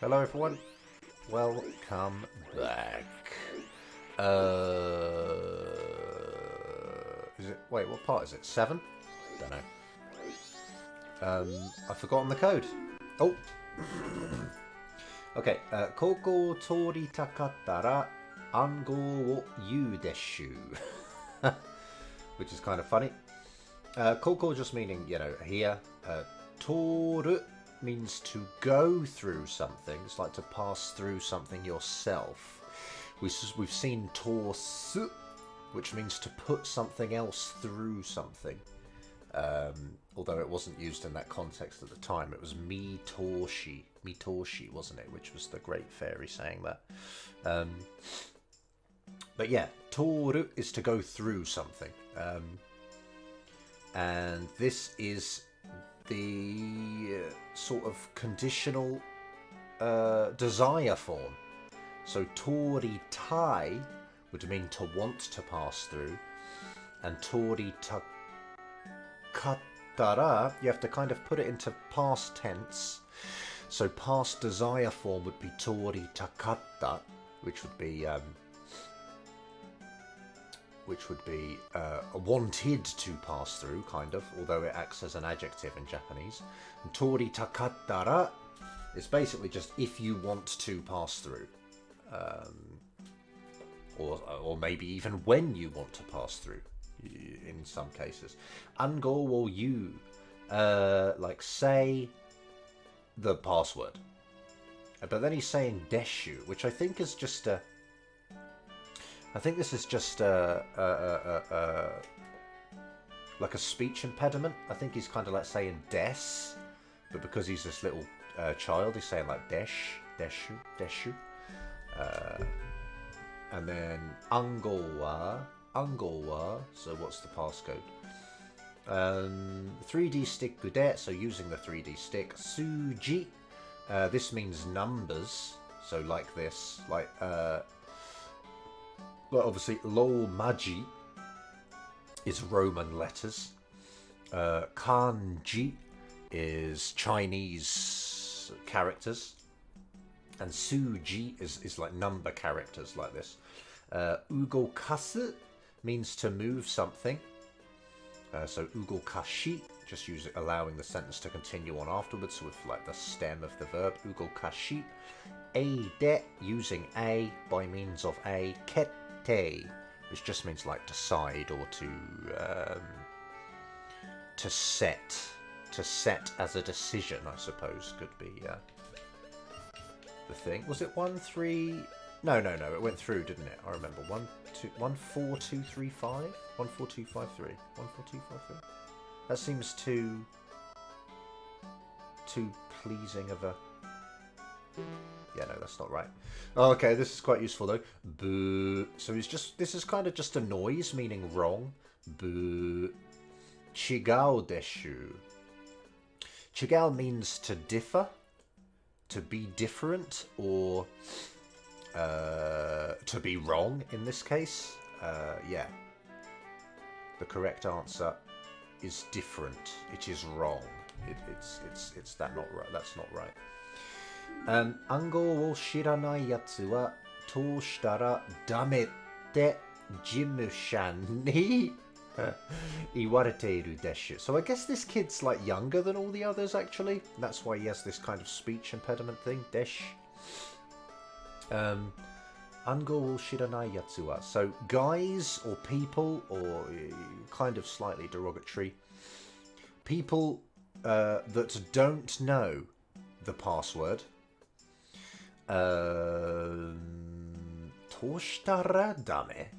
Hello everyone, welcome back. Is it, wait, what part is it? 7? Don't know. I've forgotten the code. Oh! Okay, 高校を通りたかったら暗号を言うでしゅ which is kind of funny. 高校 just meaning, you know, here. 通る means to go through something. It's like to pass through something yourself. We've seen 通す, which means to put something else through something. Although it wasn't used in that context at the time. It was mitoshi, wasn't it? Which was the great fairy saying that. But yeah, toru is to go through something. And this is the sort of conditional desire form. So toritai would mean to want to pass through, and toritakattara, you have to kind of put it into past tense. So past desire form would be toritakatta, which would be wanted to pass through, kind of, although it acts as an adjective in Japanese. And toritakattara is basically just if you want to pass through. Or maybe even when you want to pass through, in some cases. Ango wo yu, like say the password. But then he's saying deshu, which I think is just a... I think this is just like a speech impediment. I think he's kind of like saying des, but because he's this little child, he's saying like desh, deshu. And then ango wa, so what's the passcode? 3D stick de, so using the 3D stick. Suji, this means numbers, so like this, like well, obviously lo maji is Roman letters. Kanji is Chinese characters. And suji is like number characters like this. Ugokasu means to move something. So ugokashi, just use it, allowing the sentence to continue on afterwards with like the stem of the verb. Ugokashi. Eide, using a by means of a. Kette, which just means like decide or to set as a decision, I suppose, could be the thing. Was it 1 3? No, it went through, didn't it? I remember 1 4 2 3 5 1 4 2 5 3 1 4 2 5 3. That seems too pleasing of a... Yeah, no, that's not right. Oh, okay, this is quite useful though. Boo. So this is kind of just a noise, meaning wrong. Boo. Chigao deshu. Chigao means to differ, to be different, or to be wrong in this case. Yeah. The correct answer is different. It is wrong. It's that not right. That's not right. 暗号を知らないやつは通したらダメって事務者に言われているでしゅ. So I guess this kid's like younger than all the others actually. That's why he has this kind of speech impediment thing. でし. 暗号を知らないやつは. So guys or people, or kind of slightly derogatory, people that don't know the password. 通したらダメ?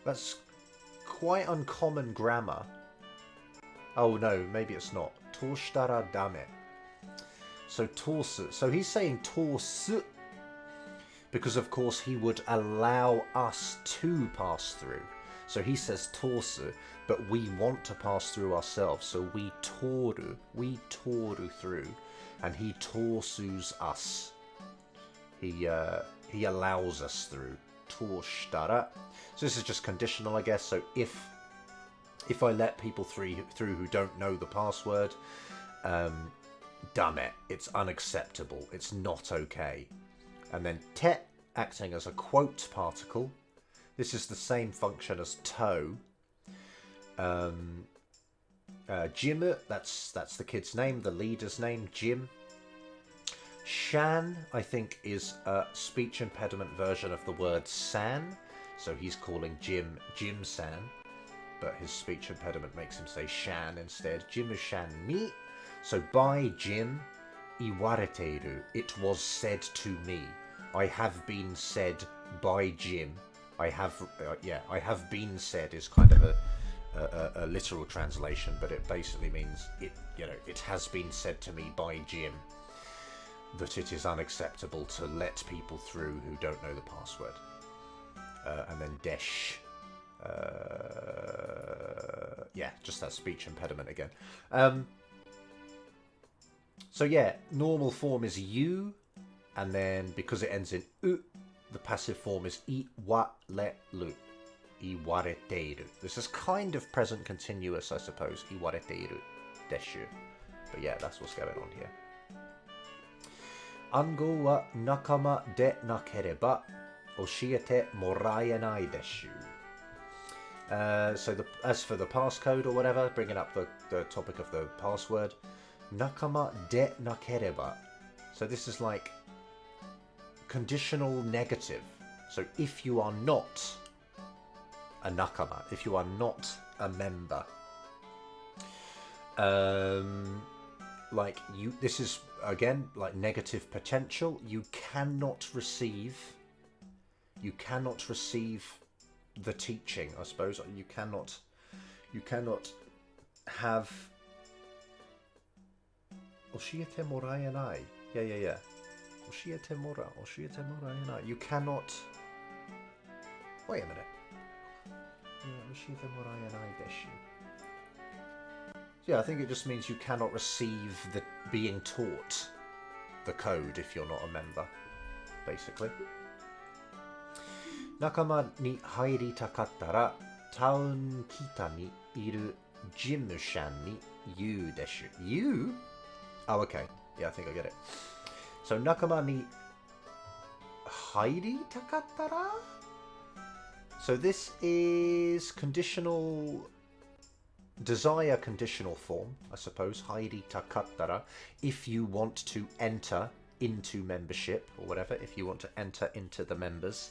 That's quite uncommon grammar. Oh no, maybe it's not. 通したらダメ. So 通す. So he's saying 通す because of course he would allow us to pass through. So he says 通す, but we want to pass through ourselves. So we toru through, and he 通す us. He allows us through. 通したら. So this is just conditional, I guess. So if I let people through who don't know the password, dame, it's unacceptable, it's not okay. And then te, acting as a quote particle. This is the same function as to. Jim, that's the kid's name, the leader's name, Jim. Shan, I think, is a speech impediment version of the word san. So he's calling Jim Jim-san, but his speech impediment makes him say Shan instead. Jim-shan ni. So by Jim, iwareteiru, it was said to me. I have been said by Jim. I have been said is kind of a literal translation, but it basically means it has been said to me by Jim that it is unacceptable to let people through who don't know the password. And then desh, just that speech impediment again. So yeah, normal form is you, and then because it ends in u, the passive form is iwareru. Iwareteiru. This is kind of present continuous, I suppose. Iwareteiru deshu. But yeah, that's what's going on here. Ango wa nakama de nakereba oshiete moraenai deshu. As for the passcode or whatever, bringing up the topic of the password, nakama de nakereba. So this is like conditional negative. So if you are not a nakama, if you are not a member, this is again like negative potential. You cannot receive the teaching, I suppose. You cannot have oshiete moraenai. Yeah. Oshiete moraenai. You cannot. Wait a minute. Oshiete moraenai deshu. Yeah, I think it just means you cannot receive the being taught the code if you're not a member, basically. Nakama ni hairita taun kita ni iru Jim-shan ni yu deshu. You? Oh, okay. Yeah, I think I get it. So nakama ni hairita kattara? So this is conditional... desire conditional form, I suppose. Hairita kattara. If you want to enter into membership or whatever, if you want to enter into the members.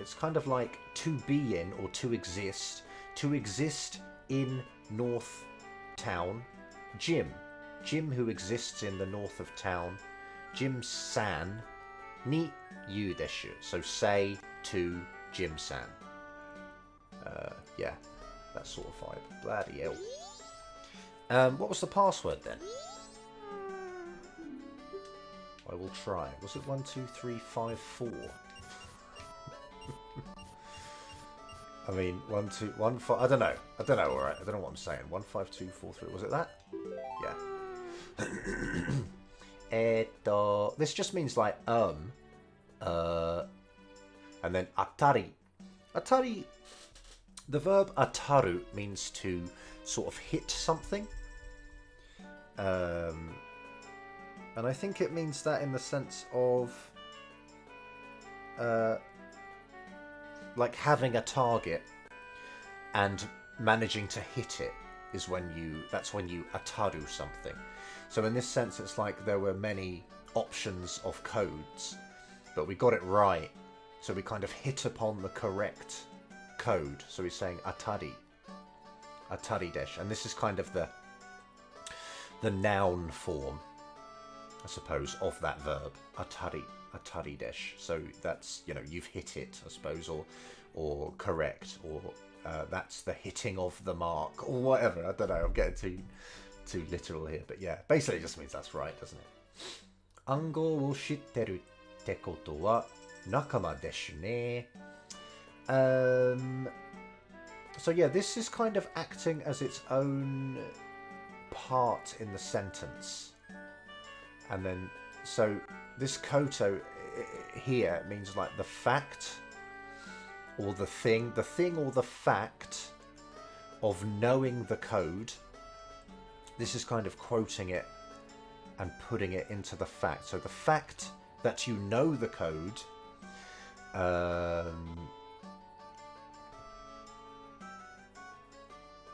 It's kind of like to be in or to exist. To exist in North Town. Jim who exists in the north of town. Jim-san ni yu deshu. So say to Jim-san. Yeah, that sort of vibe. Bloody hell. What was the password then? I will try. Was it 1, 2, 3, 5, 4? I mean, 1, 2, 1, 5. I don't know. Alright, I don't know what I'm saying. 1, 5, 2, 4, 3. Was it that? Yeah. This just means like and then atari. Atari. The verb ataru means to sort of hit something. And I think it means that in the sense of like having a target and managing to hit it is that's when you ataru something. So in this sense, it's like there were many options of codes, but we got it right. So we kind of hit upon the correct code. So he's saying atari desh, and this is kind of the noun form, I suppose, of that verb, atari desh. So that's, you've hit it, I suppose, or correct, or that's the hitting of the mark, or whatever. I don't know, I'm getting too literal here, but yeah, basically it just means that's right, doesn't it? Ango wo shitteru te koto wa nakama deshu ne. So yeah, this is kind of acting as its own part in the sentence. And then, so this koto here means like the fact or the thing or the fact of knowing the code. This is kind of quoting it and putting it into the fact. So the fact that you know the code, and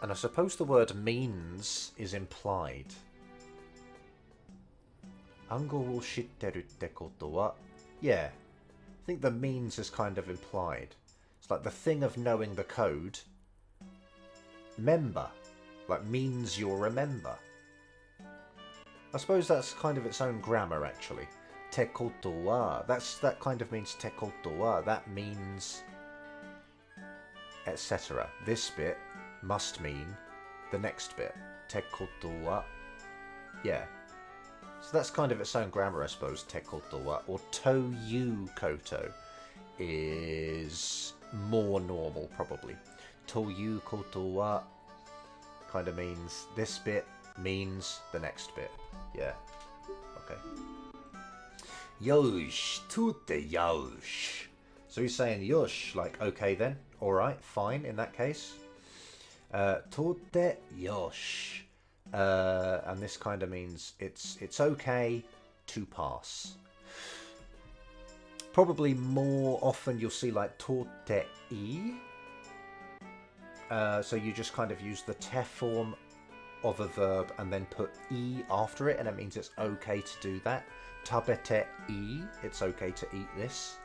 I suppose the word means is implied. 暗号を知ってるってことは, yeah, I think the means is kind of implied. It's like the thing of knowing the code. Member, like means you'll remember. I suppose that's kind of its own grammar actually. Te koto wa, that kind of means te koto wa, that means etc. This bit must mean the next bit. Te koto wa, yeah. So that's kind of its own grammar, I suppose. Te koto wa, or to you koto is more normal probably. To you koto wa kind of means this bit means the next bit. Yeah. Okay. Yosh, tute yosh. So he's saying yosh, like okay then, alright, fine in that case. Tute yosh. And this kind of means it's okay to pass. Probably more often you'll see like tote I. So you just kind of use the te form of a verb and then put I after it, and it means it's okay to do that. Tabete I, it's okay to eat this.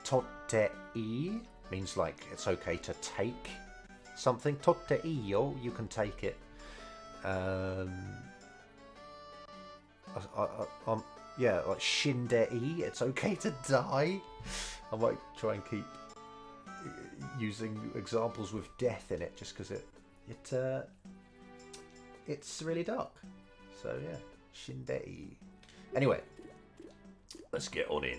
Totte I means like it's okay to take something. Totte I yo, you can take it. Yeah, like shinde I, it's okay to die. I might try and keep using examples with death in it, just because it's really dark. So yeah, shinde. Anyway, let's get on in.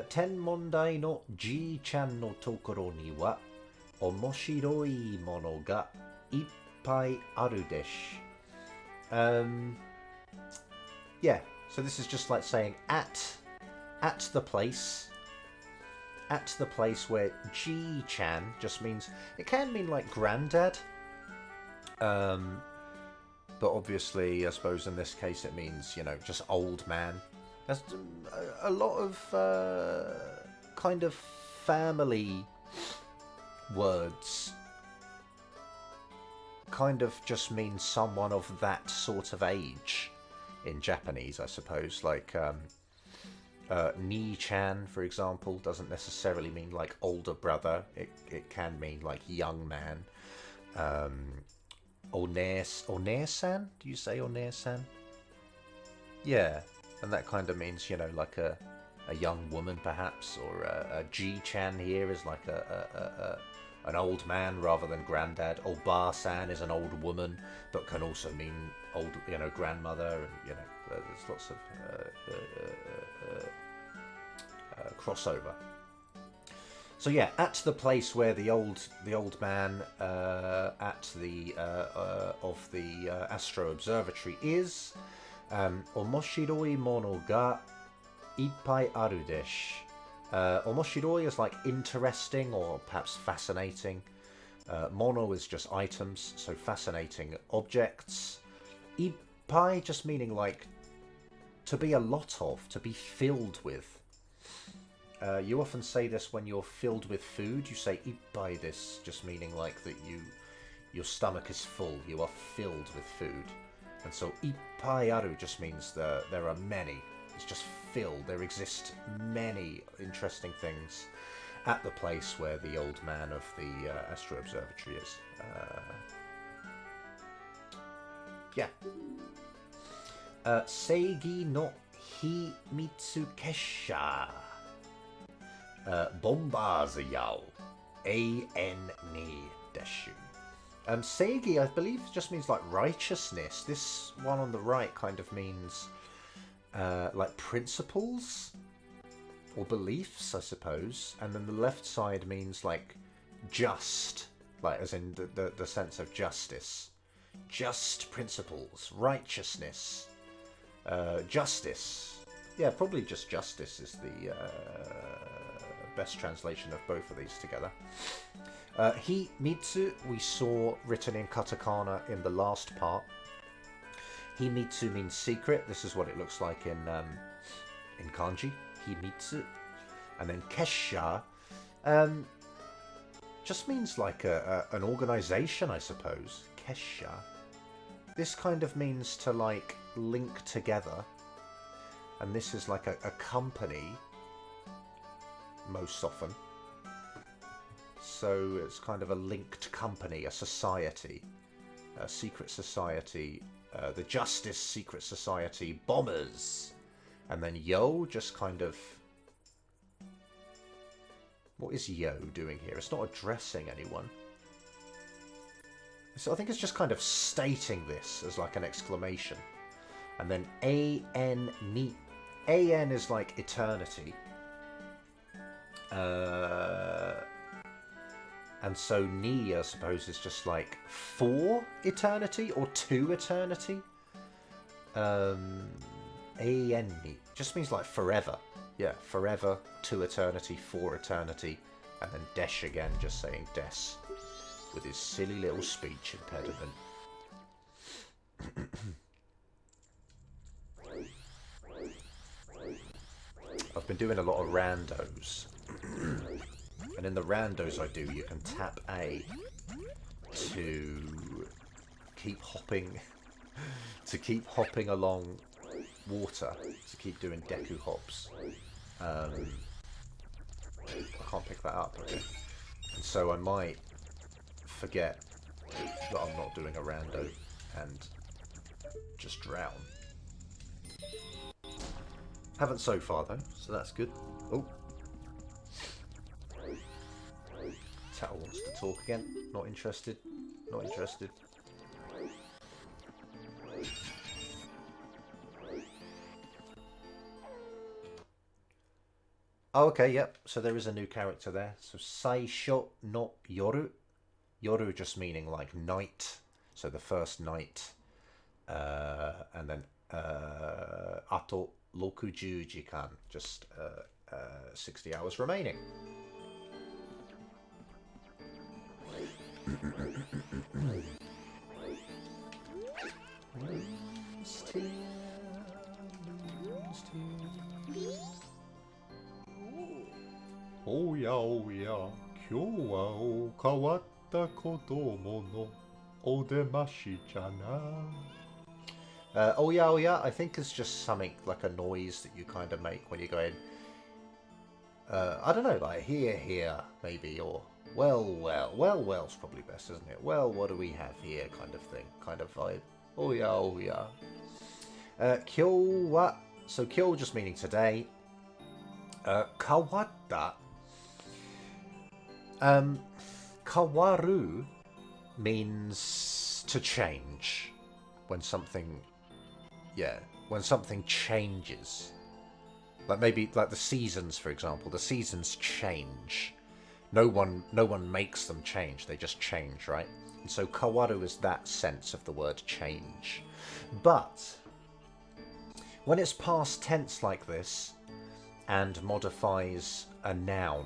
Ten mondai no G-chan no tokoro ni wa omoshiroi mono ga ippai aru desu. Yeah, so this is just like saying at the place. At the place where G-chan just means, it can mean like granddad, but obviously I suppose in this case it means, you know, just old man. There's a lot of kind of family words kind of just mean someone of that sort of age in Japanese, I suppose, like Ni-chan, for example, doesn't necessarily mean like older brother. It can mean like young man. Oner-san? Do you say Oner-san? Yeah, and that kind of means, you know, like a young woman perhaps, or a G-chan here is like an old man rather than granddad. Oba-san is an old woman, but can also mean old, you know, grandmother, and you know, there's lots of crossover. So yeah, at the place where the old man at the of the Astro Observatory is, omoshiroi mono ga ippai aru desu. Omoshiroi is like interesting or perhaps fascinating. Mono is just items, so fascinating objects. Ippai just meaning like to be a lot of, to be filled with. You often say this when you're filled with food. You say ippai this, just meaning like that your stomach is full, you are filled with food. And so ippai aru just means there are many. It's just filled. There exist many interesting things at the place where the old man of the Astro Observatory is. Yeah. Seigi no himitsu kesha. Bombazi yao. A-N-ni deshu. Seigi, I believe, just means like righteousness. This one on the right kind of means like principles or beliefs, I suppose. And then the left side means like just, like as in the sense of justice. Just principles, righteousness, justice. Yeah, probably just justice is the best translation of both of these together. Himitsu we saw written in katakana in the last part. Himitsu means secret. This is what it looks like in kanji. Himitsu. And then kesha just means like an organization, I suppose. Kesha. This kind of means to like link together. And this is like a company most often. So it's kind of a linked company, a society, a secret society, the Justice Secret Society Bombers. And then yo just kind of... What is yo doing here? It's not addressing anyone. So I think it's just kind of stating this as like an exclamation. And then A-N, ni. A-N is like eternity. And so ni, I suppose, is just like for eternity or to eternity. A-N, ni. Just means like forever. Yeah, forever, to eternity, for eternity. And then Desh again, just saying Des. With his silly little speech impediment. I've been doing a lot of randos. And in the randos I do, you can tap A to keep hopping along water, to keep doing deku hops. I can't pick that up, okay. And so I might forget that I'm not doing a rando and just drown. Haven't so far though, so that's good. Oh. Tattle wants to talk again. Not interested. Not interested. Oh, okay, yep. So there is a new character there. So Saisho no Yoru. Yoru just meaning like night. So the first night. And then Ato Lokuju Jikan. Just 60 hours remaining. Oh yeah, kyou wa o kawatta kodomo no odemashi jana. Oh yeah, I think it's just something like a noise that you kind of make when you go in. I don't know, like here, maybe, or well's probably best, isn't it? Well, what do we have here, kind of thing, kind of vibe. Oh yeah. Kyou wa, so kyou just meaning today. Kawatta. Kawaru means to change. When something changes. Like maybe like the seasons, for example. The seasons change. No one makes them change. They just change, right? And so kawaru is that sense of the word change. But when it's past tense like this and modifies a noun,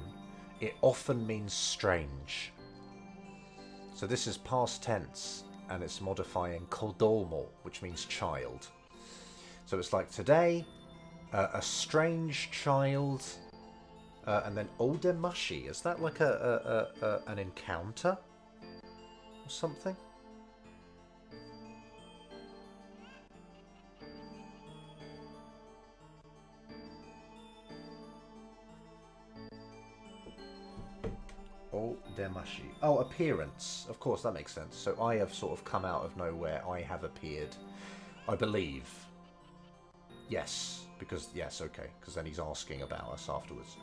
it often means strange. So this is past tense and it's modifying kodomo, which means child. So it's like today, a strange child, and then odemashi. Is that like an encounter or something? Odemashi. Oh, appearance. Of course, that makes sense. So I have sort of come out of nowhere. I have appeared. I believe. Yes. Because, yes, okay. Because then he's asking about us afterwards.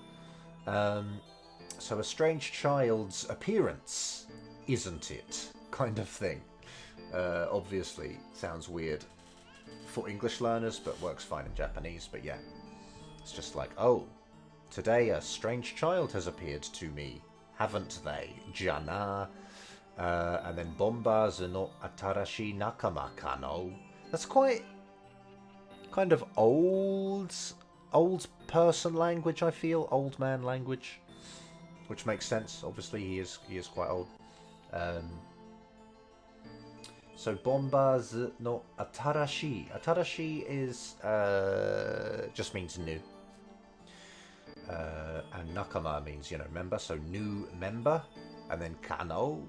So a strange child's appearance, isn't it? Kind of thing. Obviously, sounds weird for English learners, but works fine in Japanese. But yeah, it's just like, oh, today a strange child has appeared to me. Haven't they? Jana. And then Bombazu no atarashi nakama kano. That's quite kind of old person language, I feel. Old man language. which makes sense. Obviously, he is quite old. So Bomba's no atarashi. Atarashi is just means new. And nakama means, you know, member. So new member, and then kano.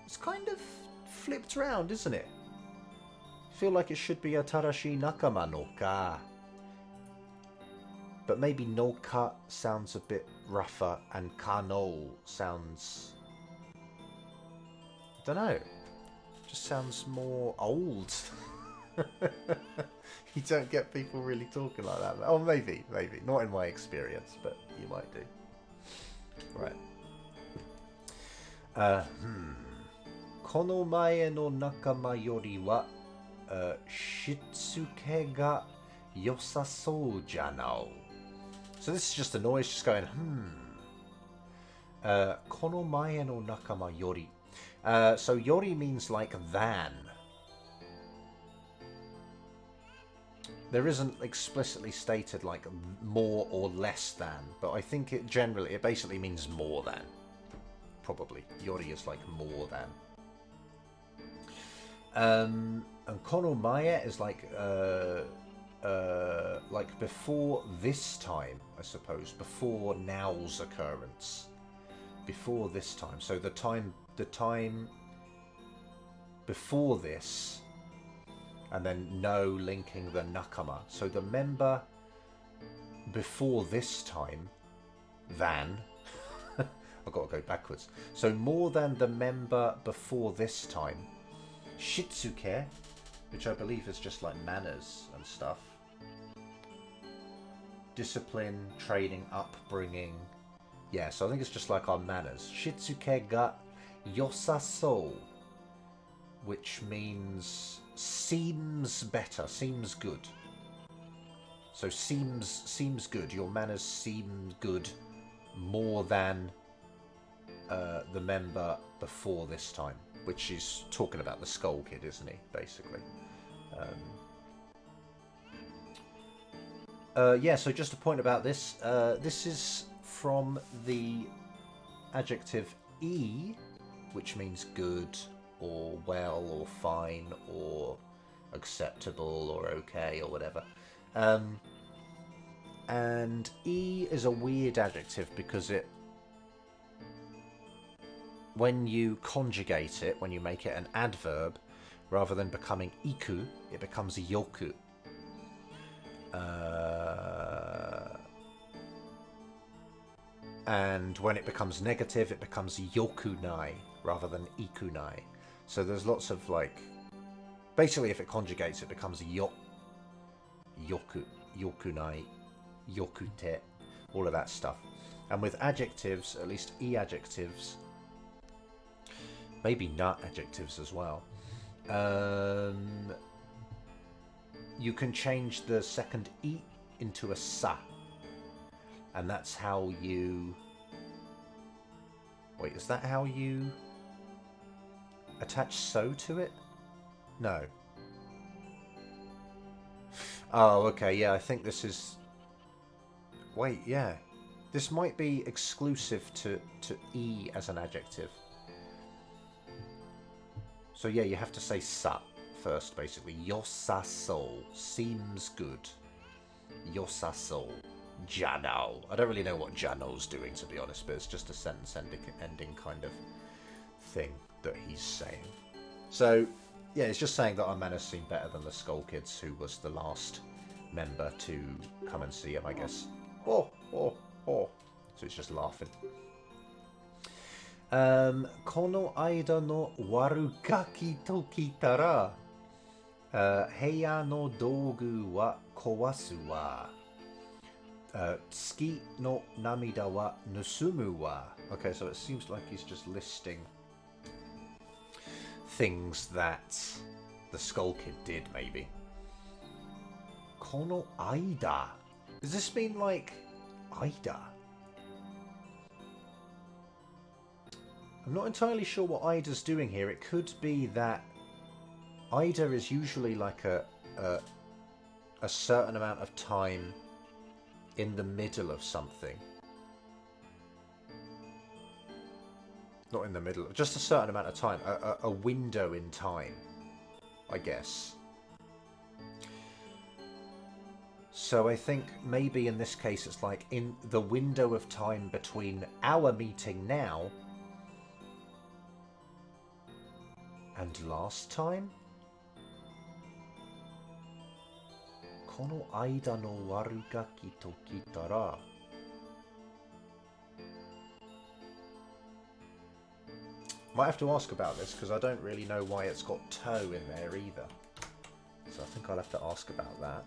It's kind of flipped round, isn't it? I feel like it should be atarashi nakama no ka. But maybe no ka sounds a bit rougher, and kano sounds, I don't know, just sounds more old. You don't get people really talking like that. Oh, maybe. Not in my experience, but you might do. Right. この前の仲間よりは、しつけが良さそうじゃな。So this is just a noise just going, この前の仲間より. So yori means like than. There isn't explicitly stated like more or less than, but I think it basically means more than. Probably. Yori is like more than. And konomaya is like before this time, I suppose, before now's occurrence. Before this time. So the time before this, and then no linking the nakama. So the member before this time than I've got to go backwards. So more than the member before this time. Shitsuke, which I believe is just like manners and stuff. Discipline, training, upbringing. Yeah, so I think it's just like our manners. Shitsuke ga yosaso, which means seems better, seems good. So seems good. Your manners seem good more than the member before this time, which is talking about the Skull Kid, isn't he? Basically. Yeah. So just a point about this. This is from the adjective e, which means good or well or fine or acceptable or okay or whatever. And e is a weird adjective because when you conjugate it, when you make it an adverb, rather than becoming iku, it becomes yoku. And when it becomes negative, it becomes yokunai rather than ikunai. So there's lots of like, basically if it conjugates, it becomes yoku, yokunai, yokute, all of that stuff. And with adjectives, at least e adjectives, maybe not adjectives as well, you can change the second e into a sa, and that's how you, wait, is that how you attach so to it? No. Oh, okay, yeah, I think this is, wait, yeah, this might be exclusive to e as an adjective. So yeah, you have to say sa first, basically. Yosaso, seems good. Yosaso, jano. I don't really know what jano's doing, to be honest, but it's just a sentence ending kind of thing that he's saying. So yeah, it's just saying that our manners seem better than the Skull Kids, who was the last member to come and see him, I guess. Oh. So it's just laughing. この間の悪ガキときたら、部屋の道具は壊すわ。月の涙は盗むわ。Okay, so it seems like he's just listing things that the Skull Kid did, maybe. この間. Does this mean like Ida? I'm not entirely sure what Ida's doing here. It could be that Ida is usually like a certain amount of time in the middle of something. Not in the middle. Just a certain amount of time. A window in time, I guess. So I think maybe in this case it's like in the window of time between our meeting now and last time? この間の悪ガキときたら Might have to ask about this because I don't really know why it's got toe in there either. So I think I'll have to ask about that.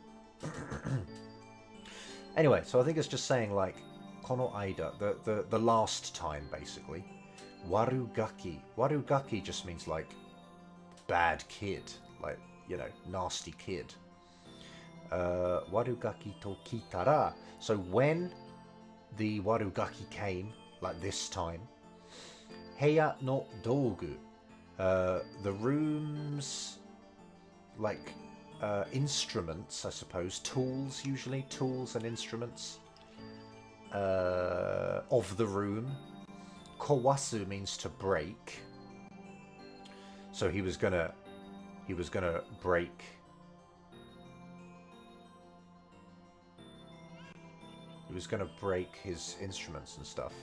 Anyway, so I think it's just saying like この間, the last time basically. Warugaki. Warugaki just means like bad kid, like, you know, nasty kid. Warugaki to kitara. So when the warugaki came, like this time, heya no dogu. The rooms, like instruments, I suppose, tools usually, tools and instruments of the room. Kawasu means to break. So he was gonna break. He was gonna break his instruments and stuff.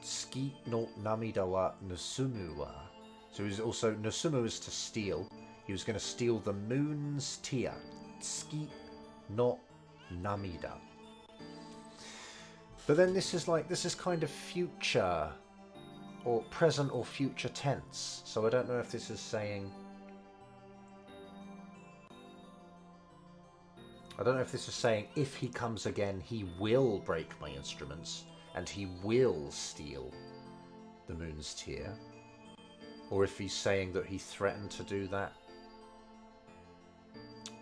Tsuki no namida wa nusumu wa. So he was also, nusumu is to steal. He was going to steal the moon's tear. Tsuki no namida. But then this is kind of future or present or future tense. So I don't know if this is saying... I don't know if this is saying if he comes again, he will break my instruments and he will steal the moon's tear. Or if he's saying that he threatened to do that.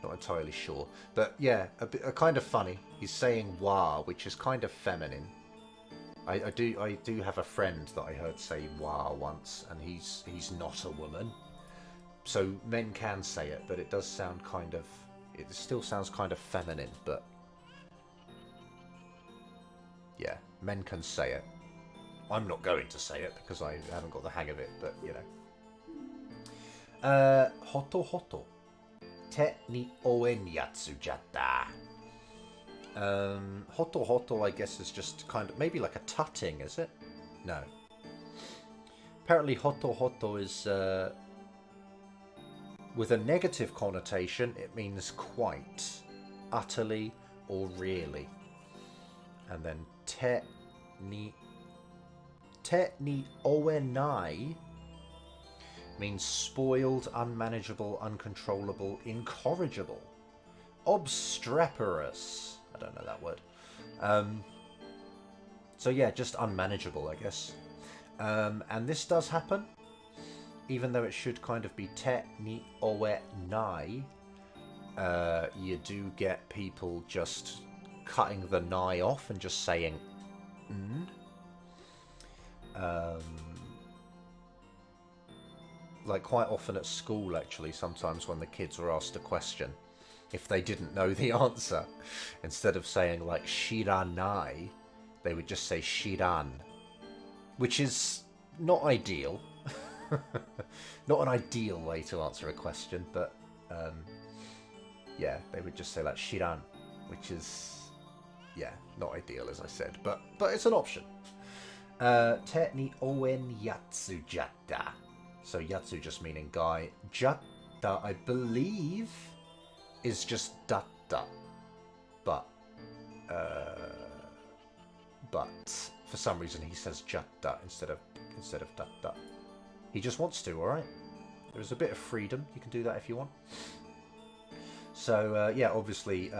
Not entirely sure. But yeah, a kind of funny. He's saying wa, which is kind of feminine. I do have a friend that I heard say wa once, and he's not a woman. So men can say it, but it does sound kind of... It still sounds kind of feminine, but... Yeah, men can say it. I'm not going to say it because I haven't got the hang of it, but you know. Hoto hoto. Te ni oen yatsu jatta. Hoto hoto, I guess, is just kind of maybe like a tutting, is it? No. Apparently, hoto hoto is with a negative connotation. It means quite, utterly, or really. And then te ni oenai means spoiled, unmanageable, uncontrollable, incorrigible, obstreperous. I don't know that word. So yeah, just unmanageable, I guess. And this does happen, even though it should kind of be te ni oe nai. You do get people just cutting the nai off and just saying like quite often at school, actually, sometimes when the kids were asked a question, if they didn't know the answer, instead of saying like shiranai, they would just say shiran, which is not ideal. Not an ideal way to answer a question, but yeah, they would just say like shiran, which is, yeah, not ideal, as I said, but it's an option. Te ni oen yatsu jatta. So yatsu just meaning guy. Jatta, I believe, is just datta. But for some reason he says jatta instead of datta. He just wants to, alright? There's a bit of freedom. You can do that if you want. So, yeah, obviously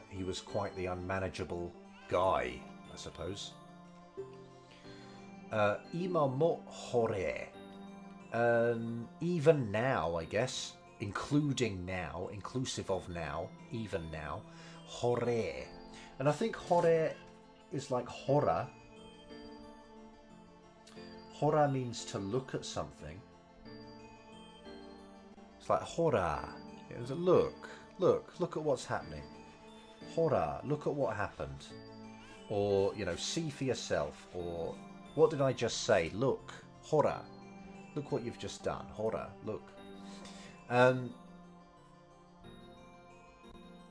he was quite the unmanageable guy, I suppose. Ima mo hore. Even now, I guess, including now, inclusive of now, even now, hore. And I think hore is like horror. Horror means to look at something. It's like horror. It was a look at what's happening. Horror, look at what happened. Or, you know, see for yourself. Or, What did I just say? Look, hora. Look what you've just done. Hora, look.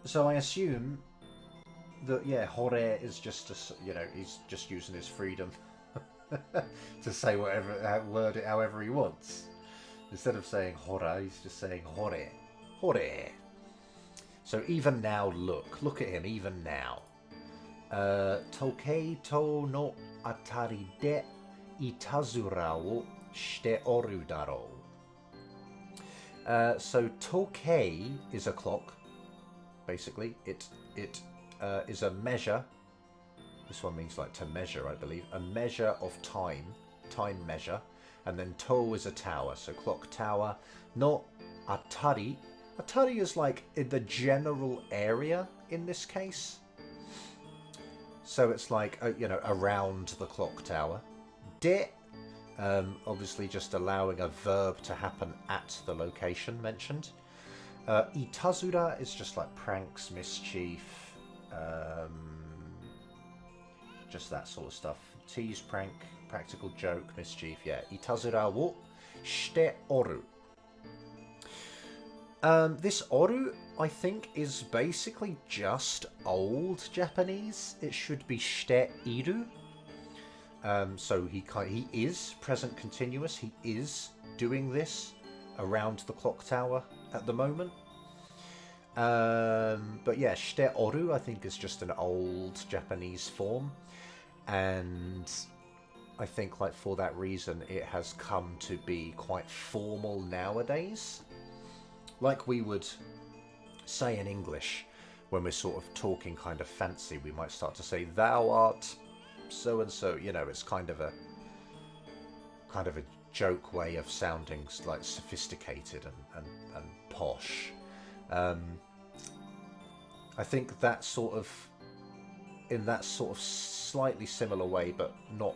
So I assume that, yeah, hore is just, he's just using his freedom to say whatever, word it however he wants. Instead of saying hora, he's just saying hore. Hore. So even now, look at him, even now. Tokei to no atari de itazura wo shite oru daro. So tokei is a clock, basically. It is a measure. This one means like to measure, I believe. A measure of time measure. And then to is a tower, so clock tower. No atari. Atari is like in the general area in this case. So it's like, around the clock tower. De, obviously just allowing a verb to happen at the location mentioned. Itazura is just like pranks, mischief, just that sort of stuff. Tease, prank, practical joke, mischief, yeah. Itazura wo shite oru. This oru, I think, is basically just old Japanese. It should be shite iru. So he is present continuous. He is doing this around the clock tower at the moment. But yeah, shite oru, I think, is just an old Japanese form. And I think, like, for that reason, it has come to be quite formal nowadays. Like we would say in English, when we're sort of talking kind of fancy, we might start to say, thou art so-and-so. It's kind of a joke way of sounding like sophisticated and posh. I think that sort of, in that sort of slightly similar way, but not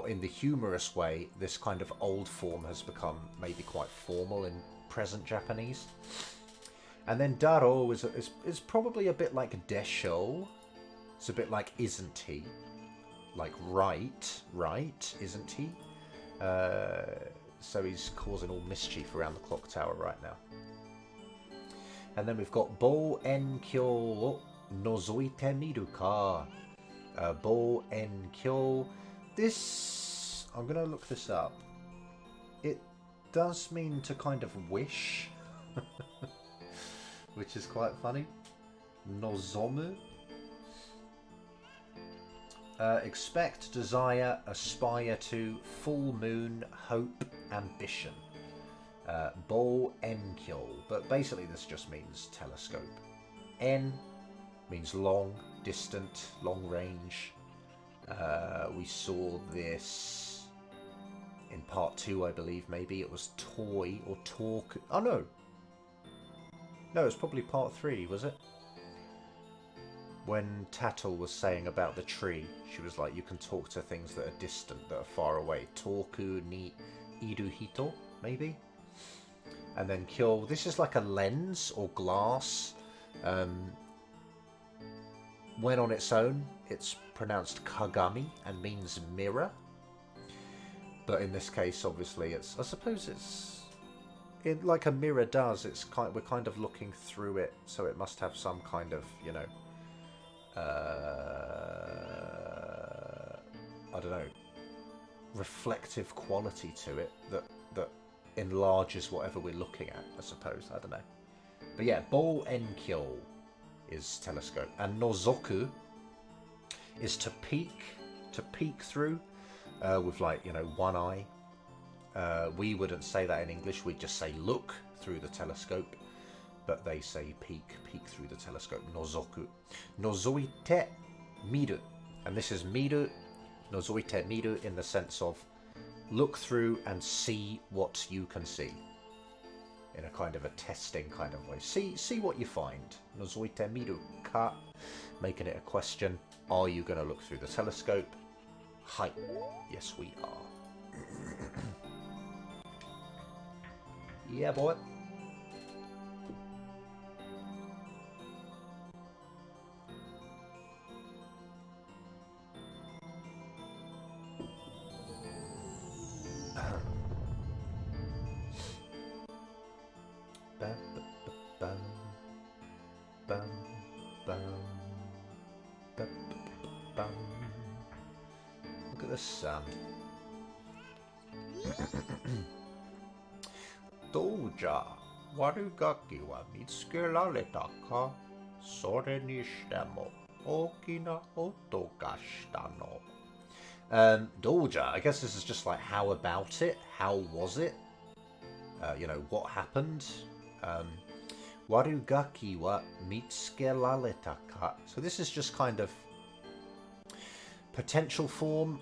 in the humorous way, this kind of old form has become maybe quite formal in present Japanese. And then daro is probably a bit like desho. It's a bit like isn't he? Like right, isn't he? So he's causing all mischief around the clock tower right now. And then we've got bo en kyo o nozoite miru ka. Bo en kyo. This, I'm going to look this up. It does mean to kind of wish, which is quite funny. Nozomu. Expect, desire, aspire to, full moon, hope, ambition. Bo enkyo, but basically this just means telescope. En means long, distant, long range. We saw this in part 2, I believe. Maybe it was toy or talk. Oh no, it was probably part 3, was it? When Tattle was saying about the tree, she was like, you can talk to things that are distant, that are far away. Toku ni iru hito, maybe? And then kyo, this is like a lens or glass. When on its own, it's pronounced kagami and means mirror. But in this case, obviously, I suppose it's like a mirror does. We're kind of looking through it, so it must have some kind of, I don't know, reflective quality to it that enlarges whatever we're looking at, I suppose. I don't know. But yeah, bo enkyo is telescope, and nozoku is to peek through with, like, one eye. We wouldn't say that in English. We'd just say look through the telescope, but they say peek through the telescope. Nozoku. Nozoite miru, and this is miru, nozoite miru, in the sense of look through and see what you can see, in a kind of a testing kind of way. See what you find. Nozoite miru ka, making it a question. Are you going to look through the telescope? Hai. Yes, we are. Yeah, boy. bum, bum, bum. Look at this sound. Doja, warugaki wa mitsukerareta ka? Sore ni shite mo okina oto ga shita no. Doja, I guess this is just like how about it? How was it? You know, what happened? Warugaki wa mitsukerareta ka? So this is just kind of potential form,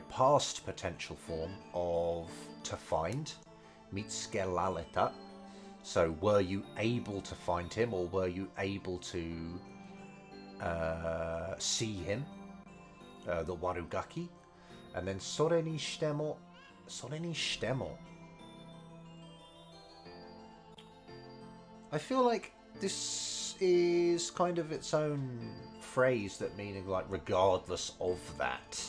past potential form of to find. Mitsukerareta. So were you able to find him, or were you able to see him? The warugaki. And then sore ni shite mo. Sore ni shite mo. I feel like this is kind of its own phrase, that meaning like regardless of that.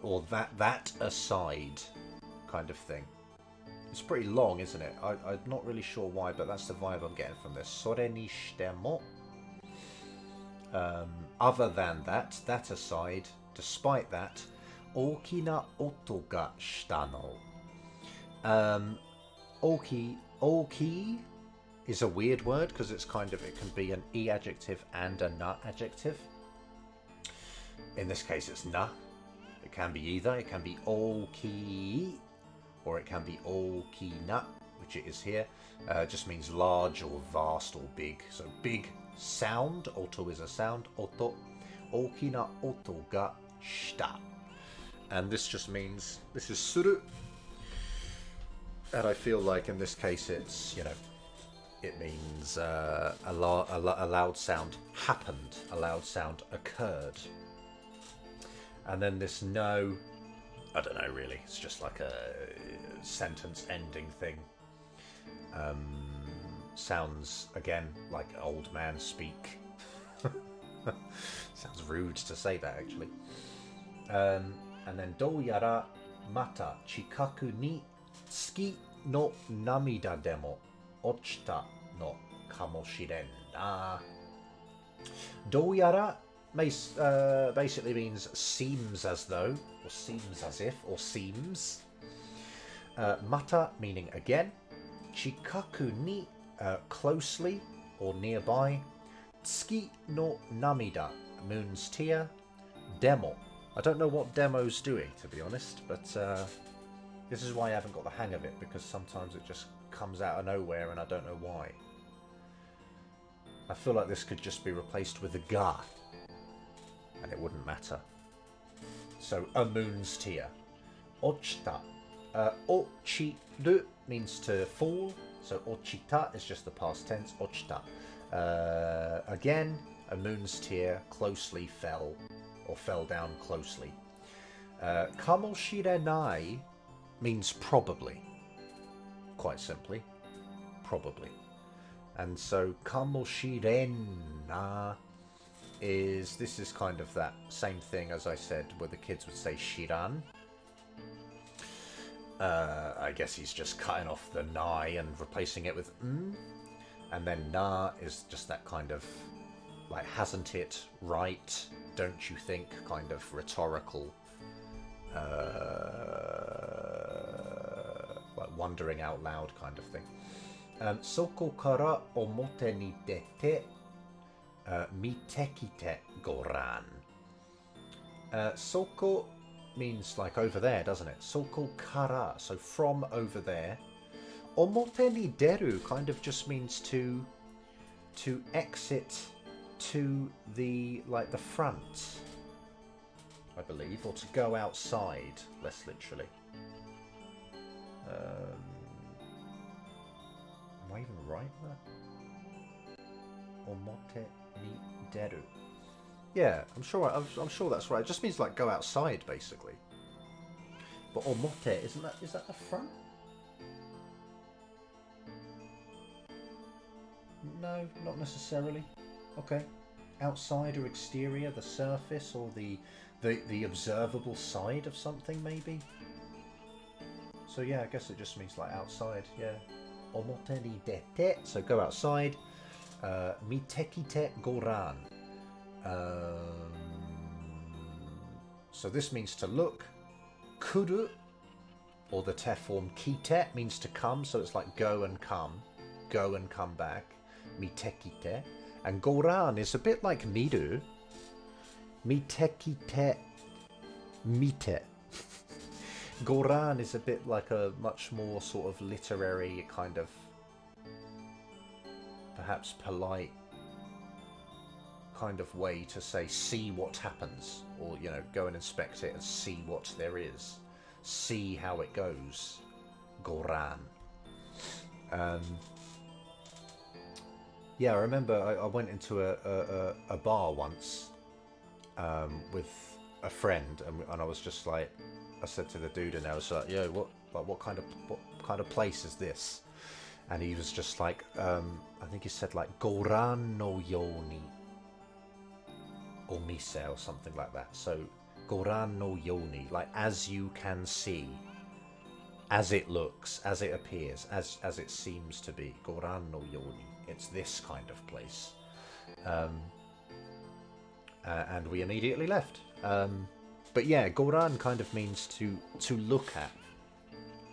Or that aside kind of thing. It's pretty long, isn't it? I'm not really sure why, but that's the vibe I'm getting from this. Sore ni shite mo. Other than that, that aside, despite that, okina oto ga shita no. Oki is a weird word because it's kind of, it can be an e adjective and a na adjective. In this case, it's na. It can be either. It can be oki, or it can be okina, which it is here. Just means large or vast or big. So big sound. Oto is a sound. Oto. Okina oto ga shita. And this just means, this is suru. And I feel like in this case it's, you know, it means a loud sound happened, a loud sound occurred. And then this no, I don't know really, it's just like a sentence ending thing. Sounds, again, like old man speak. Sounds rude to say that, actually. And then do yara mata chikaku ni tsuki no namida demo ochita no kamoshiren na. Do yara basically means seems as though, or seems as if, or seems. Mata meaning again. Chikaku ni closely or nearby. Tsuki no namida, moon's tear. Demo. I don't know what demo's doing, to be honest, but this is why I haven't got the hang of it, because sometimes it just comes out of nowhere and I don't know why. I feel like this could just be replaced with a ga, and it wouldn't matter. So, a moon's tear. Ochita. Ochiru means to fall, so ochita is just the past tense. Ochita. Again, a moon's tear closely fell, or fell down closely. Kamoshirenai means probably. Quite simply. Probably. And so kamoshirenna is, this is kind of that same thing as I said where the kids would say shiran. I guess he's just cutting off the nai and replacing it with n. And then na is just that kind of like, hasn't it, right, don't you think, kind of rhetorical, like wondering out loud kind of thing. Soko kara omote ni dete mite kite goran. Soko means like over there, doesn't it? Soko kara, so from over there. Omote ni deru kind of just means to exit to the, like, the front, I believe, or to go outside, less literally. Am I even right there? Omote ni deru. Yeah, I'm sure that's right. It just means like go outside, basically. But omote, is that the front? No, not necessarily. Okay. Outside or exterior, the surface or the observable side of something, maybe. So yeah, I guess it just means like outside, yeah. omote ni dete, so go outside. Mitekite goran. So this means to look. Kuru, or the te form kite, means to come, so it's like go and come back. Mitekite. And goran is a bit like miru. Mitekite mite. Goran is a bit like a much more sort of literary kind of perhaps polite kind of way to say see what happens, or you know, go and inspect it and see what there is, see how it goes. Goran. Yeah, I remember I went into a bar once with a friend, and I was just like, I said to the dude, and I was like, yo, what kind of place is this? And he was just like, I think he said like Goran no yoni omise or something like that. So Goran no yoni, like as you can see, as it looks, as it appears, as it seems to be. Goran no yoni, it's this kind of place. And we immediately left. But yeah, Goran kind of means to look at,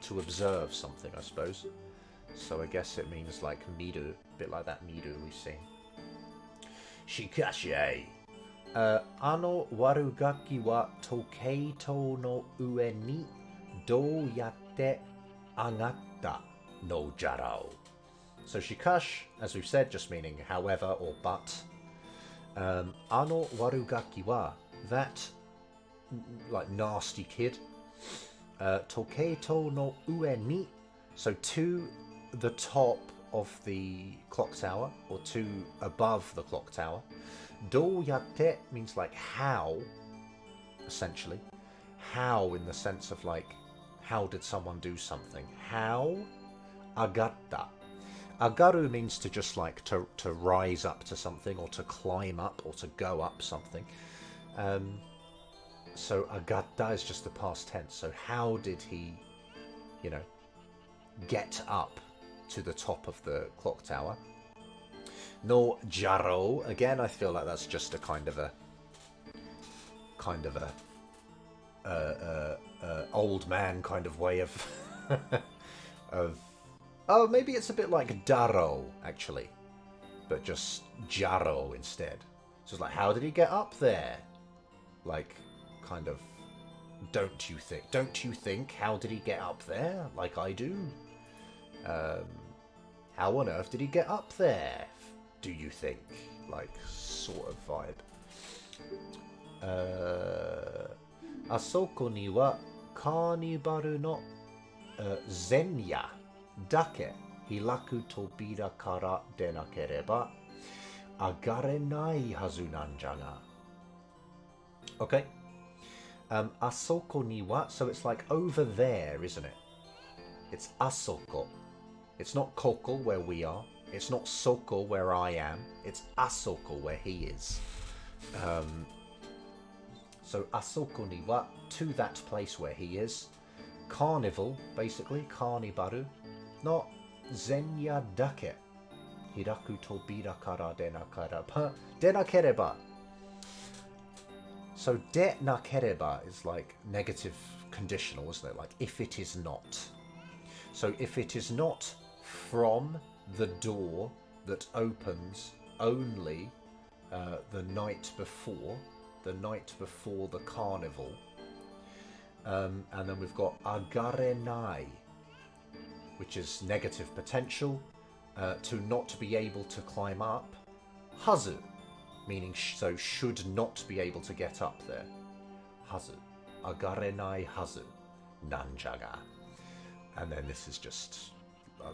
to observe something, I suppose. So I guess it means like miru, a bit like that miru we've seen. Shikashi. Ano warugaki wa tokeito no ue ni dou yatte agatta no jarao. So shikash, as we've said, just meaning however or but. Ano warugaki wa, that like nasty kid. Tokeito no ue ni, so to the top of the clock tower, or to above the clock tower. Do yatte means like how, essentially. How in the sense of like, how did someone do something? How? Agatta. Agaru means to just like to rise up to something, or to climb up, or to go up something. So agatta is just the past tense. So how did he, you know, get up to the top of the clock tower? No jaro. Again, I feel like that's just a kind of a old man kind of way of of. Oh, maybe it's a bit like daro actually, but just jaro instead. So it's like, how did he get up there? Like, kind of, don't you think? How did he get up there? Like I do. How on earth did he get up there? Do you think? Like, sort of vibe. Asoko ni wa carnivalu no zenya dake hiraku tobira kara de nakereba agarenai hazu nanja ga. Okay. Asoko ni wa, so it's like over there, isn't it? It's asoko. It's not koko where we are. It's not soko where I am. It's asoko where he is. So asoko ni wa, to that place where he is. Carnival, basically, carnivaru. No zenya dake hiraku tobira kara de nakereba. So de nakereba is like negative conditional, isn't it? Like if it is not. So if it is not from the door that opens only the night before the carnival, and then we've got agarenai, which is negative potential, to not be able to climb up. Hazu, meaning so should not be able to get up there. Hazu. Agarenai hazu. Nanjaga. And then this is just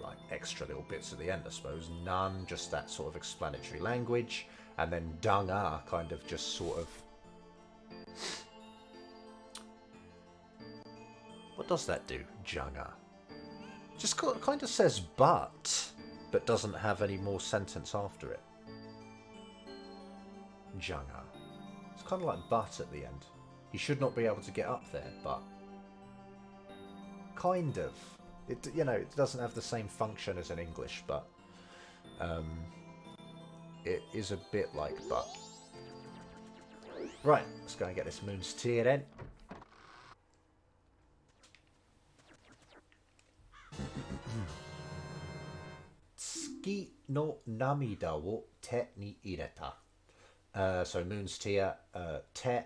like extra little bits at the end, I suppose. Nan, just that sort of explanatory language. And then danga, kind of just sort of... What does that do, janga? Just kind of says but doesn't have any more sentence after it. Janga. It's kind of like but at the end. You should not be able to get up there, but... Kind of. It, you know, it doesn't have the same function as in English, but it is a bit like but. Right, let's go and get this moon's tear then. Tsuki no namida wo te ni ireta. So moon's tear, te,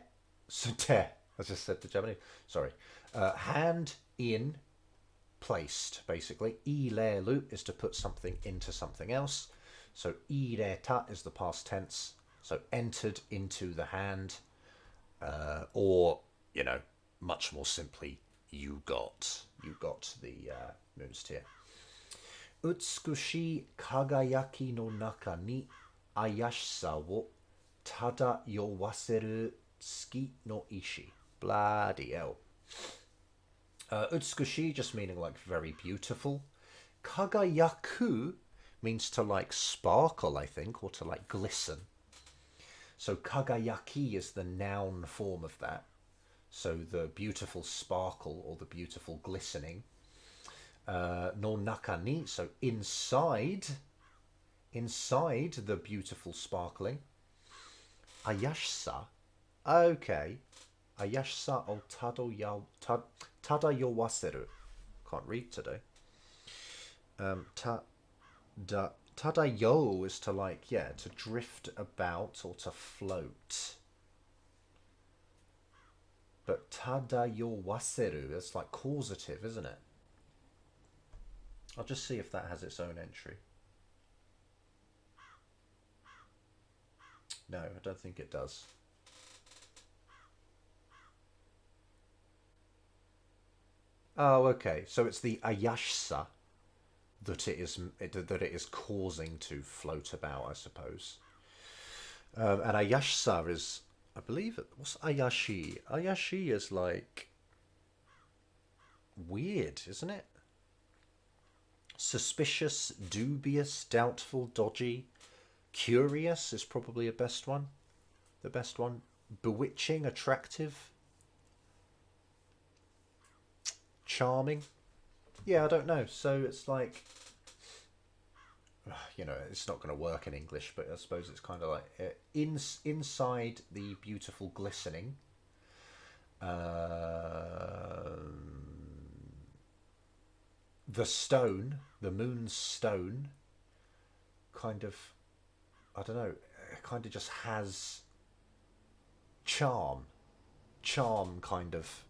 so te, I just said the Japanese, sorry. Hand in, placed, basically. Ireru is to put something into something else. So ireta is the past tense. So entered into the hand. Or, you know, much more simply, you got the moon's tear. Utsukushii kagayaki no naka ni ayashisa wo tadayowaseru tsuki no ishi. Bloody hell. Utsukushi just meaning like very beautiful. Kagayaku means to like sparkle, I think, or to like glisten. So kagayaki is the noun form of that. So the beautiful sparkle or the beautiful glistening. No naka ni, so inside the beautiful sparkling. Ayashisa, okay. Ayashisa o tadayowaseru. Can't read today. Tadayo is to like, yeah, to drift about or to float. But tadayowaseru, it's like causative, isn't it? I'll just see if that has its own entry. No, I don't think it does. Oh, okay. So it's the ayashsa that it is causing to float about, I suppose. And ayashsa is, I believe it. What's ayashi? Ayashi is like weird, isn't it? Suspicious, dubious, doubtful, dodgy. Curious is probably the best one. Bewitching, attractive. Charming. Yeah, I don't know. So it's like, you know, it's not going to work in English, but I suppose it's kind of like inside the beautiful glistening. The stone, the moon's stone, kind of, I don't know, it kind of just has charm kind of.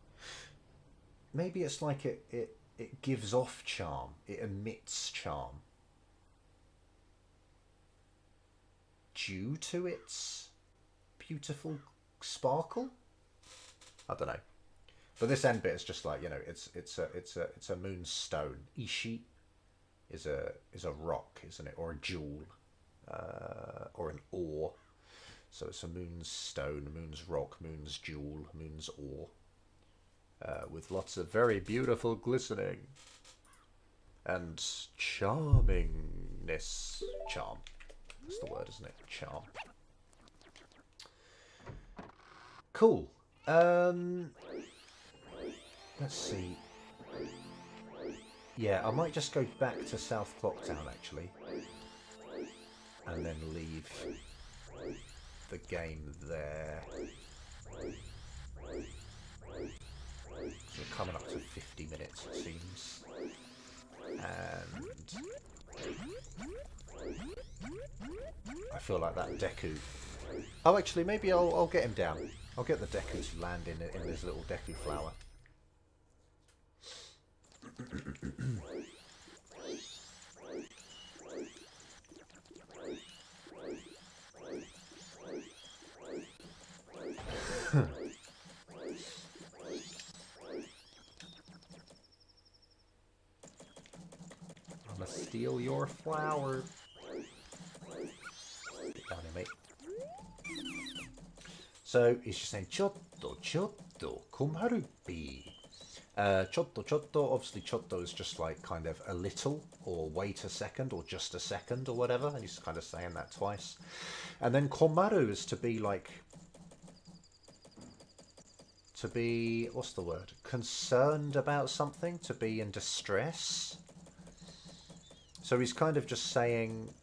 Maybe it's like it gives off charm, it emits charm due to its beautiful sparkle. I don't know. But this end bit is just like, you know, it's a moonstone. Ishi is a rock, isn't it, or a jewel, or an ore. So it's a moon's stone, moon's rock, moon's jewel, moon's ore, with lots of very beautiful glistening and charmingness. Charm. That's the word, isn't it? Charm. Cool. Let's see. Yeah, I might just go back to South Clocktown actually, and then leave the game there. We're coming up to 50 minutes, it seems. And I feel like that Deku. Oh, actually, maybe I'll get him down. I'll get the Deku to land in this little Deku flower. I'm gonna steal your flower. Get down here, mate. So he's just saying chotto komarupi. Chotto, obviously chotto is just like kind of a little, or wait a second, or just a second, or whatever, and he's kind of saying that twice. And then komaru is to be like To be, what's the word? Concerned about something, to be in distress. So he's kind of just saying,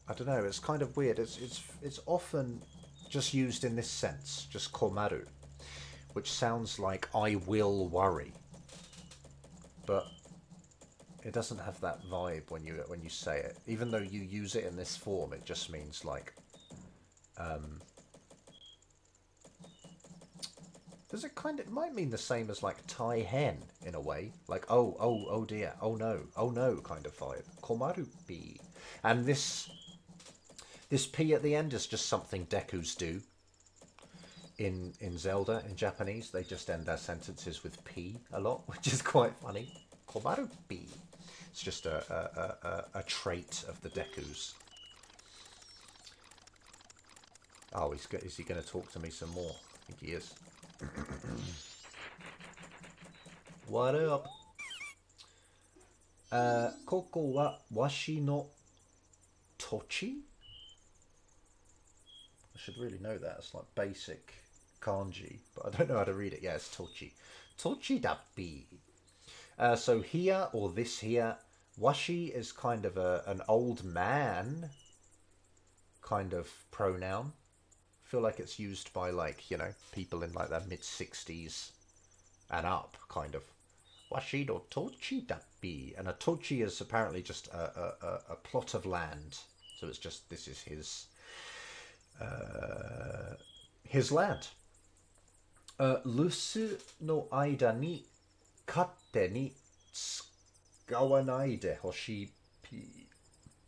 I don't know, it's kind of weird. It's often just used in this sense, just komaru, which sounds like I will worry. But it doesn't have that vibe when you say it. Even though you use it in this form, it just means like does it kind of, it might mean the same as like tai hen in a way, like oh dear, oh no kind of vibe. Komaru pi. And this P at the end is just something Dekus do. In Zelda, in Japanese, they just end their sentences with P a lot, which is quite funny. Komaru pi. It's just a trait of the Dekus. Oh, is he going to talk to me some more? I think he is. What up? Koko wa washi no tochi? I should really know that. It's like basic kanji, but I don't know how to read it. Yeah, it's tochi. Tochi dappi. So here, or this here, washi is kind of an old man kind of pronoun. I feel like it's used by, like, you know, people in like their mid-60s and up, kind of. Washi no tochi dappi. And a tochi is apparently just a plot of land. So it's just, this is his land. Lusu no aida ni katte ni tsukawanai de hoshii.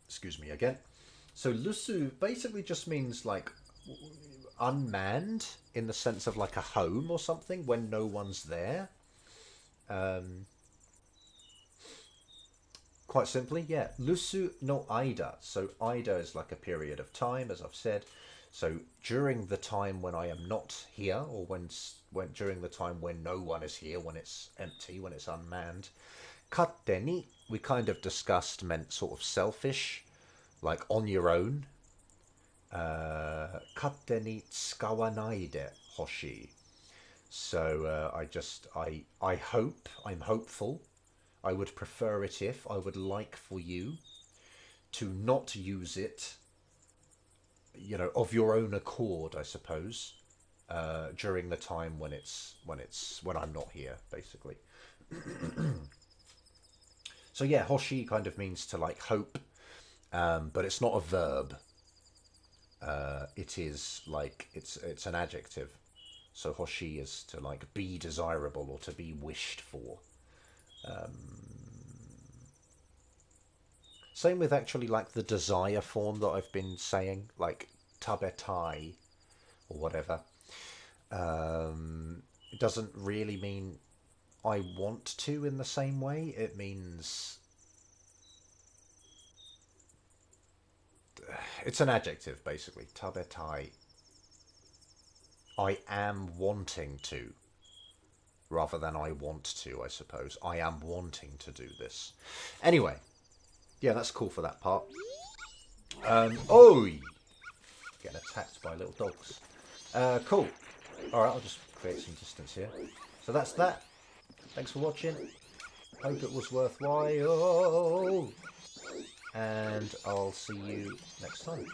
Excuse me again. So lusu basically just means like unmanned, in the sense of like a home or something when no one's there. Quite simply, yeah. Lusu no aida. So aida is like a period of time, as I've said. So during the time when I am not here, or when during the time when no one is here, when it's empty, when it's unmanned. Katte ni, we kind of discussed, meant sort of selfish, like on your own. Katte ni tsukawanai de hoshii. So I hope, I'm hopeful. I would prefer it if, I would like for you to not use it, you know, of your own accord, I suppose, during the time when I'm not here, basically. So yeah, hoshi kind of means to like hope, but it's not a verb. It is like, it's an adjective. So hoshi is to like be desirable or to be wished for. Same with actually like the desire form that I've been saying, like tabetai or whatever. It doesn't really mean I want to in the same way. It means it's an adjective, basically. Tabetai. I am wanting to, rather than I want to, I suppose. I am wanting to do this. Anyway, yeah, that's cool for that part. Oh, getting attacked by little dogs. Cool. All right, I'll just create some distance here. So that's that. Thanks for watching. Hope it was worthwhile. And I'll see you next time.